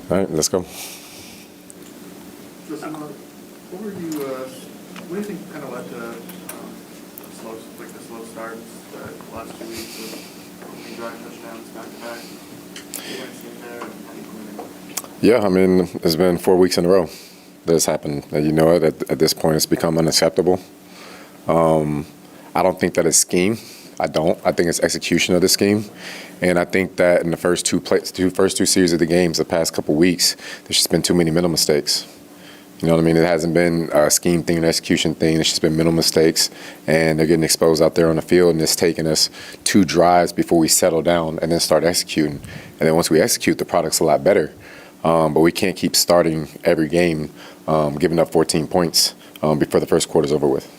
All right, let's go. Justin, what do you think kind of led to the slow starts the last 2 weeks with drive touchdowns back to back? Yeah, I mean, it's been 4 weeks in a row that it's happened. And you know it, at this point, it's become unacceptable. I don't think that it's scheme. I don't. I think it's execution of the scheme. And I think that in the first two series of the games, the past couple weeks, there's just been too many mental mistakes. You know what I mean? It hasn't been a scheme thing, an execution thing. It's just been mental mistakes, and they're getting exposed out there on the field, and it's taking us 2 drives before we settle down and then start executing. And then once we execute, the product's a lot better. But we can't keep starting every game giving up 14 points before the first quarter's over with.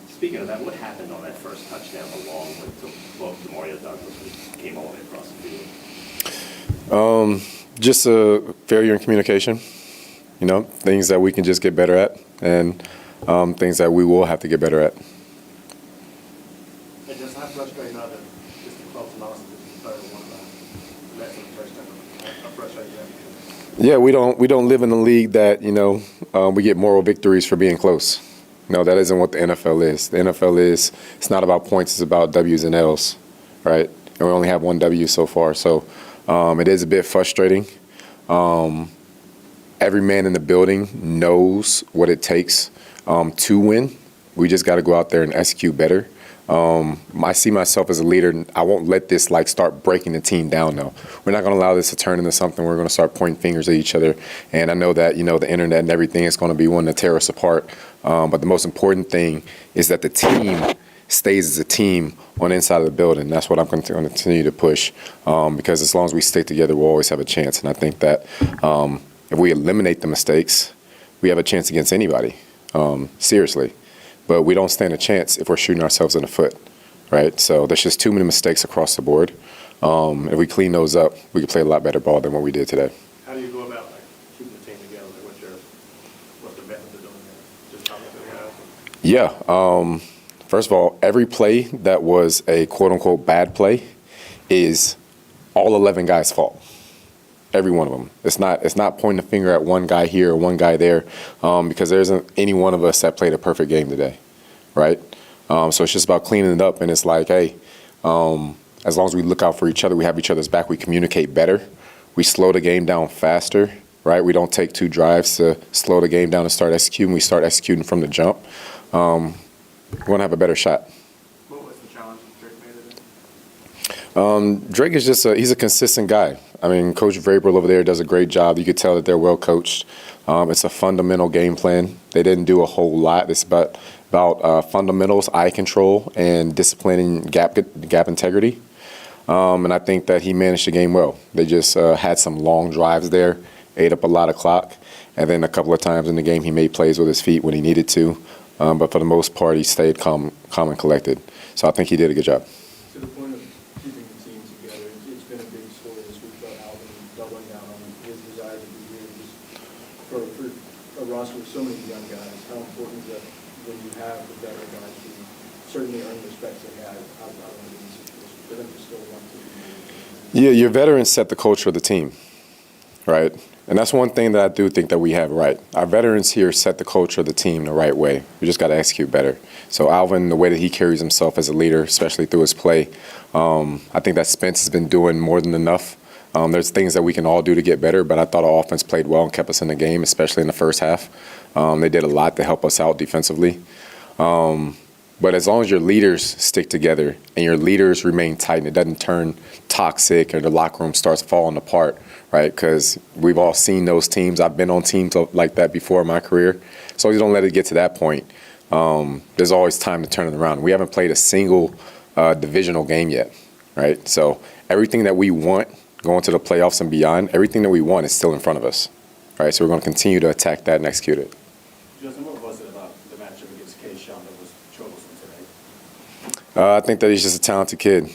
Speaking of that, what happened on that first touchdown along with Mario Douglas who came all the way across the field? Just a failure in communication. You know, things that we can just get better at, and things that we will have to get better at. And just how frustrating are the close losses if you one of the less than a touchdown? How frustrating is that? Yeah, we don't live in a league that, you know, we get moral victories for being close. No, that isn't what the NFL is. The NFL is, it's not about points, it's about W's and L's, right? And we only have 1 W so far, so it is a bit frustrating. Every man in the building knows what it takes to win. We just got to go out there and execute better. I see myself as a leader. I won't let this start breaking the team down, though. We're not going to allow this to turn into something we're going to start pointing fingers at each other. And I know that, you know, the internet and everything is going to be one to tear us apart. But the most important thing is that the team stays as a team on the inside of the building. That's what I'm going to continue to push, because as long as we stick together, we'll always have a chance. And I think that if we eliminate the mistakes, we have a chance against anybody, seriously. But we don't stand a chance if we're shooting ourselves in the foot, right? So there's just too many mistakes across the board. If we clean those up, we can play a lot better ball than what we did today. How do you go about keeping the team together? What's the method of doing that? Just talking to the guys? Yeah. First of all, every play that was a quote-unquote bad play is all 11 guys' fault. Every one of them. It's not pointing a finger at one guy here or one guy there, because there isn't any one of us that played a perfect game today, right? So it's just about cleaning it up, and it's like, hey, as long as we look out for each other, we have each other's back, we communicate better, we slow the game down faster, right? We don't take 2 drives to slow the game down and start executing. We start executing from the jump. We're going to have a better shot. What was the challenge that Drake made today? Drake is just he's a consistent guy. I mean, Coach Vrabel over there does a great job. You could tell that they're well coached. It's a fundamental game plan. They didn't do a whole lot. It's about fundamentals, eye control, and disciplining gap integrity. And I think that he managed the game well. They just had some long drives there, ate up a lot of clock, and then a couple of times in the game he made plays with his feet when he needed to. But for the most part, he stayed calm and collected. So I think he did a good job. To the point of keeping the team together, it's been a big story this week about Alvin doubling down on his desire to be here. Just for a roster with so many young guys, how important is that when you have the veteran guys who certainly earn respect they had outside of the situation, for them to still want to be here? Yeah, your veterans set the culture of the team, right? And that's one thing that I do think that we have right. Our veterans here set the culture of the team the right way. We just got to execute better. So Alvin, the way that he carries himself as a leader, especially through his play, I think that Spence has been doing more than enough. There's things that we can all do to get better, but I thought our offense played well and kept us in the game, especially in the first half. They did a lot to help us out defensively. But as long as your leaders stick together and your leaders remain tight and it doesn't turn toxic or the locker room starts falling apart, right? Because we've all seen those teams. I've been on teams like that before in my career. So you don't let it get to that point. There's always time to turn it around. We haven't played a single divisional game yet, right? So everything that we want going to the playoffs and beyond, everything that we want is still in front of us, right? So we're going to continue to attack that and execute it. Justin, what was it about the matchup against K-Sean that was troublesome today? I think that he's just a talented kid.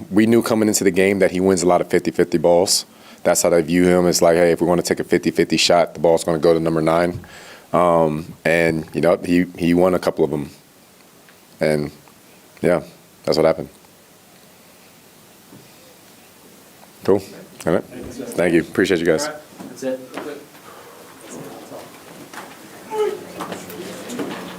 We knew coming into the game that he wins a lot of 50-50 balls. That's how they view him. It's like, hey, if we want to take a 50-50 shot, the ball's going to go to number 9. And, you know, he won a couple of them. And, yeah, that's what happened. Cool. All right. Thank you. Appreciate you guys. That's it? That's it. That's all.